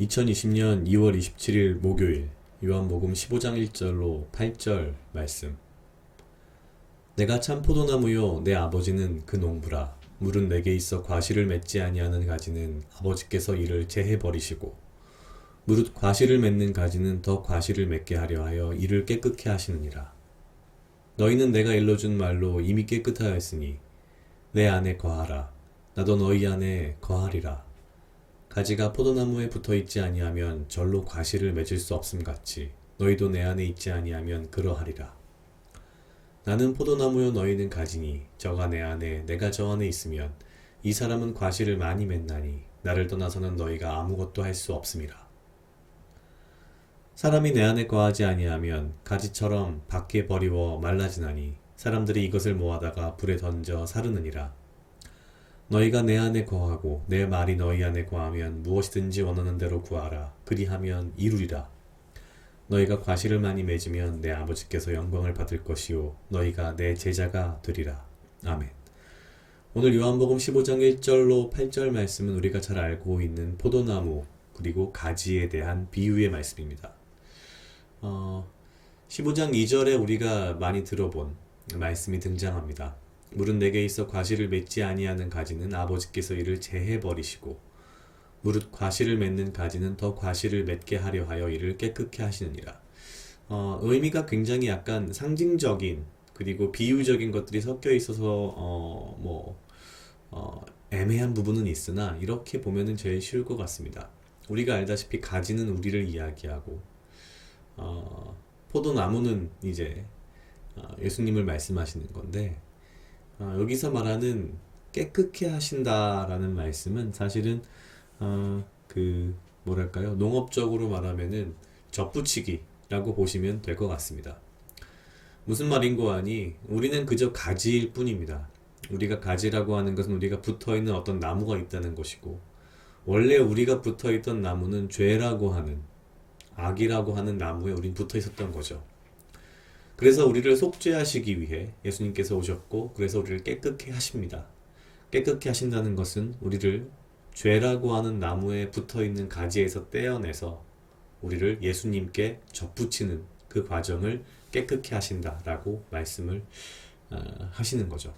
2020년 2월 27일 목요일 요한복음 15장 1절로 8절 말씀. 내가 참 포도나무요 내 아버지는 그 농부라. 물은 내게 있어 과실을 맺지 아니하는 가지는 아버지께서 이를 제해 버리시고 무릇 과실을 맺는 가지는 더 과실을 맺게 하려 하여 이를 깨끗게 하시느니라. 너희는 내가 일러준 말로 이미 깨끗하였으니 내 안에 거하라. 나도 너희 안에 거하리라. 가지가 포도나무에 붙어있지 아니하면 절로 과실을 맺을 수 없음같이 너희도 내 안에 있지 아니하면 그러하리라. 나는 포도나무요 너희는 가지니 저가 내 안에 내가 저 안에 있으면 이 사람은 과실을 많이 맺나니 나를 떠나서는 너희가 아무것도 할 수 없음이라. 사람이 내 안에 거하지 아니하면 가지처럼 밖에 버리워 말라지나니 사람들이 이것을 모아다가 불에 던져 사르느니라. 너희가 내 안에 거하고 내 말이 너희 안에 거하면 무엇이든지 원하는 대로 구하라. 그리하면 이루리라. 너희가 과실을 많이 맺으면 내 아버지께서 영광을 받을 것이요 너희가 내 제자가 되리라. 아멘. 오늘 요한복음 15장 1절로 8절 말씀은 우리가 잘 알고 있는 포도나무 그리고 가지에 대한 비유의 말씀입니다. 15장 2절에 우리가 많이 들어본 말씀이 등장합니다. 물은 내게 있어 과실을 맺지 아니하는 가지는 아버지께서 이를 제해 버리시고 무릇 과실을 맺는 가지는 더 과실을 맺게 하려 하여 이를 깨끗게 하시느니라. 의미가 굉장히 약간 상징적인 그리고 비유적인 것들이 섞여 있어서 애매한 부분은 있으나 이렇게 보면은 제일 쉬울 것 같습니다. 우리가 알다시피 가지는 우리를 이야기하고 포도나무는 이제 예수님을 말씀하시는 건데 여기서 말하는 깨끗게 하신다라는 말씀은 사실은 농업적으로 말하면은 접붙이기라고 보시면 될 것 같습니다. 무슨 말인고 하니 우리는 그저 가지일 뿐입니다. 우리가 가지라고 하는 것은 우리가 붙어있는 어떤 나무가 있다는 것이고 원래 우리가 붙어있던 나무는 죄라고 하는 악이라고 하는 나무에 우린 붙어있었던 거죠. 그래서 우리를 속죄하시기 위해 예수님께서 오셨고 그래서 우리를 깨끗게 하십니다. 깨끗게 하신다는 것은 우리를 죄라고 하는 나무에 붙어있는 가지에서 떼어내서 우리를 예수님께 접붙이는 그 과정을 깨끗게 하신다라고 말씀을 하시는 거죠.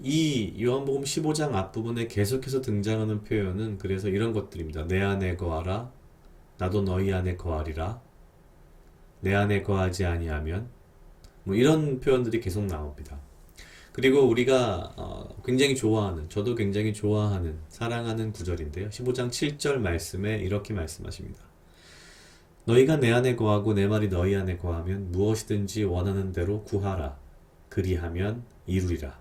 이 요한복음 15장 앞부분에 계속해서 등장하는 표현은 그래서 이런 것들입니다. 내 안에 거하라. 나도 너희 안에 거하리라. 내 안에 거하지 아니하면 이런 표현들이 계속 나옵니다. 그리고 우리가 굉장히 좋아하는 저도 굉장히 좋아하는 사랑하는 구절인데요. 15장 7절 말씀에 이렇게 말씀하십니다. 너희가 내 안에 거하고 내 말이 너희 안에 거하면 무엇이든지 원하는 대로 구하라. 그리하면 이루리라.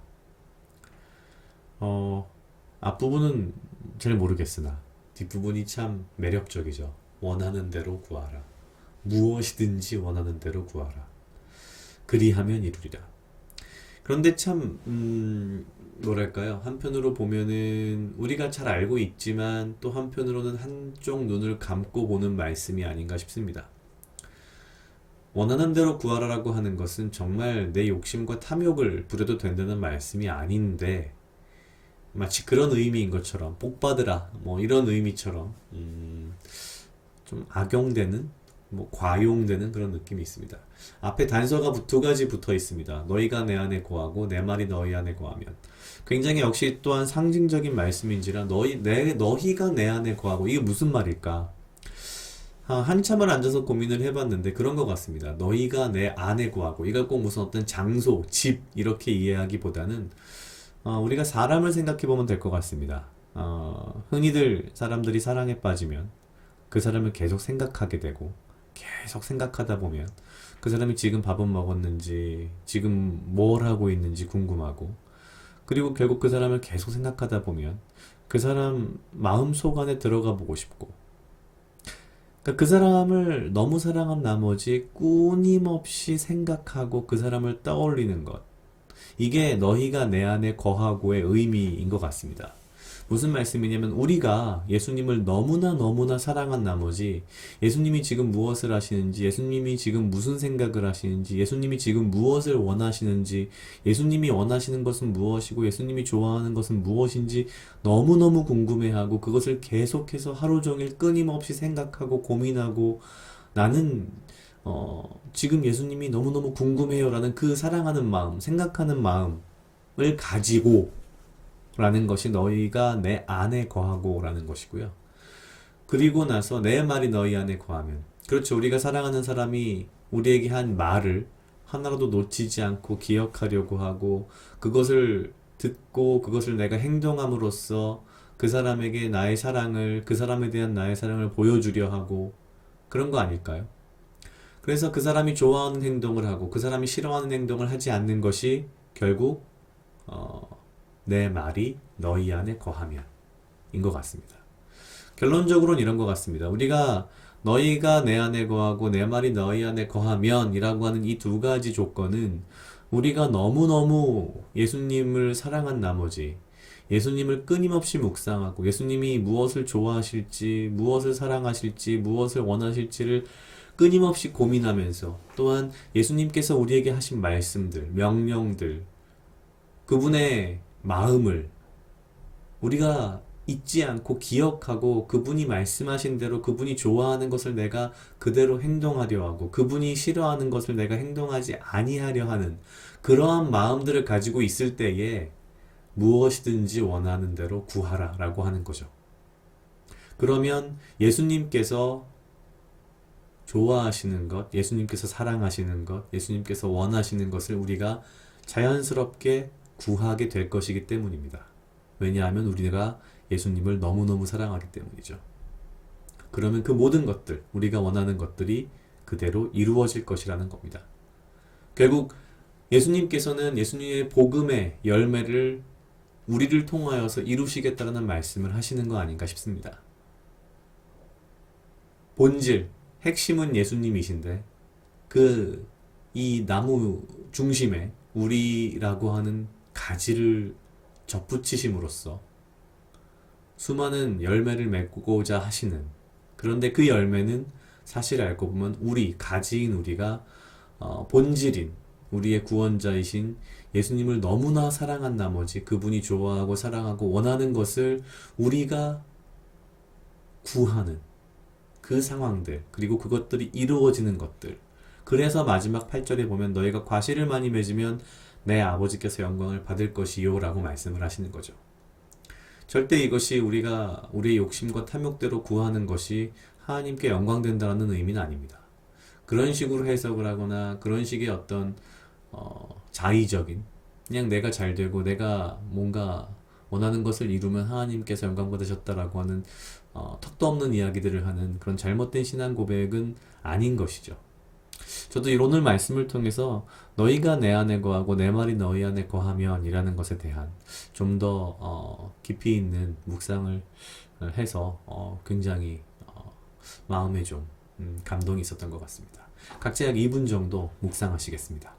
앞부분은 잘 모르겠으나 뒷부분이 참 매력적이죠. 원하는 대로 구하라. 무엇이든지 원하는 대로 구하라. 그리하면 이루리라. 그런데 참 한편으로 보면은 우리가 잘 알고 있지만 또 한편으로는 한쪽 눈을 감고 보는 말씀이 아닌가 싶습니다. 원하는 대로 구하라라고 하는 것은 정말 내 욕심과 탐욕을 부려도 된다는 말씀이 아닌데 마치 그런 의미인 것처럼 복 받으라 이런 의미처럼 좀 악용되는 과용되는 그런 느낌이 있습니다. 앞에 단서가 두 가지 붙어 있습니다. 너희가 내 안에 거하고 내 말이 너희 안에 거하면 굉장히 역시 또한 상징적인 말씀인지라 너희가 내 안에 거하고 이게 무슨 말일까? 한참을 앉아서 고민을 해봤는데 그런 것 같습니다. 너희가 내 안에 거하고 이걸 꼭 무슨 어떤 장소, 집 이렇게 이해하기보다는 우리가 사람을 생각해 보면 될 것 같습니다. 흔히들 사람들이 사랑에 빠지면 그 사람을 계속 생각하게 되고 계속 생각하다 보면 그 사람이 지금 밥은 먹었는지 지금 뭘 하고 있는지 궁금하고 그리고 결국 그 사람을 계속 생각하다 보면 그 사람 마음속 안에 들어가 보고 싶고 그러니까 그 사람을 너무 사랑한 나머지 끊임없이 생각하고 그 사람을 떠올리는 것 이게 너희가 내 안에 거하고의 의미인 것 같습니다. 무슨 말씀이냐면 우리가 예수님을 너무나 너무나 사랑한 나머지 예수님이 지금 무엇을 하시는지, 예수님이 지금 무슨 생각을 하시는지, 예수님이 지금 무엇을 원하시는지, 예수님이 원하시는 것은 무엇이고 예수님이 좋아하는 것은 무엇인지 너무너무 궁금해하고 그것을 계속해서 하루 종일 끊임없이 생각하고 고민하고 나는 지금 예수님이 너무너무 궁금해요라는 그 사랑하는 마음, 생각하는 마음을 가지고 라는 것이 너희가 내 안에 거하고 라는 것이고요. 그리고 나서 내 말이 너희 안에 거하면, 그렇죠. 우리가 사랑하는 사람이 우리에게 한 말을 하나라도 놓치지 않고 기억하려고 하고 그것을 듣고 그것을 내가 행동함으로써 그 사람에게 나의 사랑을, 그 사람에 대한 나의 사랑을 보여주려 하고 그런 거 아닐까요? 그래서 그 사람이 좋아하는 행동을 하고 그 사람이 싫어하는 행동을 하지 않는 것이 결국 내 말이 너희 안에 거하면 인 것 같습니다. 결론적으로는 이런 것 같습니다. 우리가 너희가 내 안에 거하고 내 말이 너희 안에 거하면 이라고 하는 이 두 가지 조건은 우리가 너무너무 예수님을 사랑한 나머지 예수님을 끊임없이 묵상하고 예수님이 무엇을 좋아하실지, 무엇을 사랑하실지, 무엇을 원하실지를 끊임없이 고민하면서 또한 예수님께서 우리에게 하신 말씀들, 명령들, 그분의 마음을 우리가 잊지 않고 기억하고 그분이 말씀하신 대로 그분이 좋아하는 것을 내가 그대로 행동하려 하고 그분이 싫어하는 것을 내가 행동하지 아니하려 하는 그러한 마음들을 가지고 있을 때에 무엇이든지 원하는 대로 구하라 라고 하는 거죠. 그러면 예수님께서 좋아하시는 것, 예수님께서 사랑하시는 것, 예수님께서 원하시는 것을 우리가 자연스럽게 구하게 될 것이기 때문입니다. 왜냐하면 우리가 예수님을 너무너무 사랑하기 때문이죠. 그러면 그 모든 것들, 우리가 원하는 것들이 그대로 이루어질 것이라는 겁니다. 결국 예수님께서는 예수님의 복음의 열매를 우리를 통하여서 이루시겠다는 말씀을 하시는 거 아닌가 싶습니다. 본질, 핵심은 예수님이신데 이 나무 중심에 우리라고 하는 가지를 접붙이심으로써 수많은 열매를 맺고자 하시는, 그런데 그 열매는 사실 알고 보면 가지인 우리가 본질인 우리의 구원자이신 예수님을 너무나 사랑한 나머지 그분이 좋아하고 사랑하고 원하는 것을 우리가 구하는 그 상황들, 그리고 그것들이 이루어지는 것들. 그래서 마지막 8절에 보면 너희가 과실을 많이 맺으면 내 아버지께서 영광을 받을 것이요 라고 말씀을 하시는 거죠. 절대 이것이 우리의 욕심과 탐욕대로 구하는 것이 하나님께 영광된다는 의미는 아닙니다. 그런 식으로 해석을 하거나 그런 식의 어떤 자의적인, 그냥 내가 잘 되고 내가 뭔가 원하는 것을 이루면 하나님께서 영광 받으셨다라고 하는 턱도 없는 이야기들을 하는 그런 잘못된 신앙 고백은 아닌 것이죠. 저도 오늘 말씀을 통해서 너희가 내 안에 거하고 내 말이 너희 안에 거하면 이라는 것에 대한 좀 더 깊이 있는 묵상을 해서 굉장히 마음에 좀 감동이 있었던 것 같습니다. 각자 약 2분 정도 묵상하시겠습니다.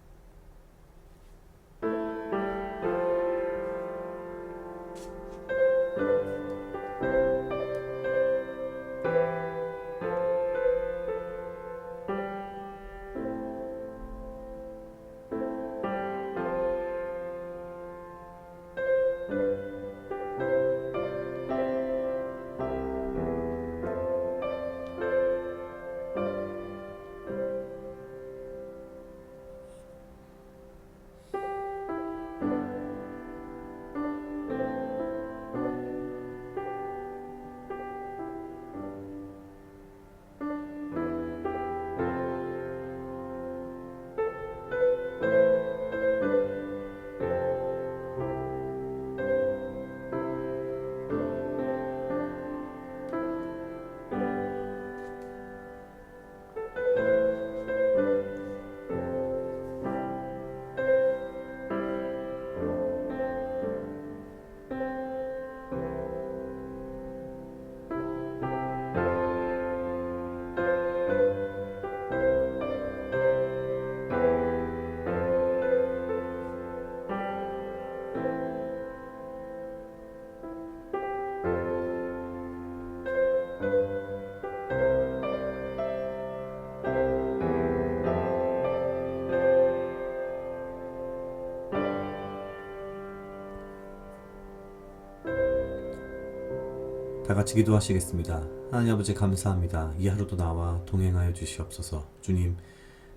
다 같이 기도하시겠습니다. 하나님 아버지 감사합니다. 이 하루도 나와 동행하여 주시옵소서. 주님,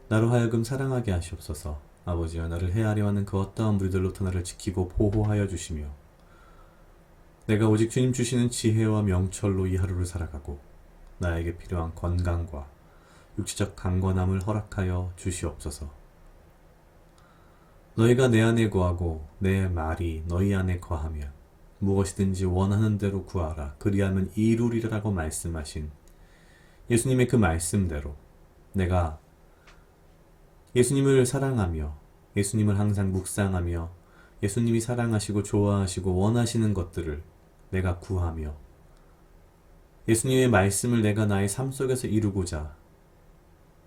나로 하여금 사랑하게 하시옵소서. 아버지여, 나를 헤아려 하는 그 어떠한 무리들로부터 나를 지키고 보호하여 주시며 내가 오직 주님 주시는 지혜와 명철로 이 하루를 살아가고 나에게 필요한 건강과 육체적 강건함을 허락하여 주시옵소서. 너희가 내 안에 거하고 내 말이 너희 안에 거하면 무엇이든지 원하는 대로 구하라. 그리하면 이루리라고 말씀하신 예수님의 그 말씀대로 내가 예수님을 사랑하며 예수님을 항상 묵상하며 예수님이 사랑하시고 좋아하시고 원하시는 것들을 내가 구하며 예수님의 말씀을 내가 나의 삶 속에서 이루고자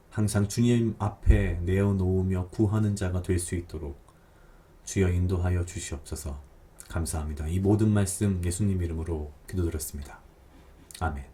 항상 주님 앞에 내어놓으며 구하는 자가 될 수 있도록 주여 인도하여 주시옵소서. 감사합니다. 이 모든 말씀 예수님 이름으로 기도드렸습니다. 아멘.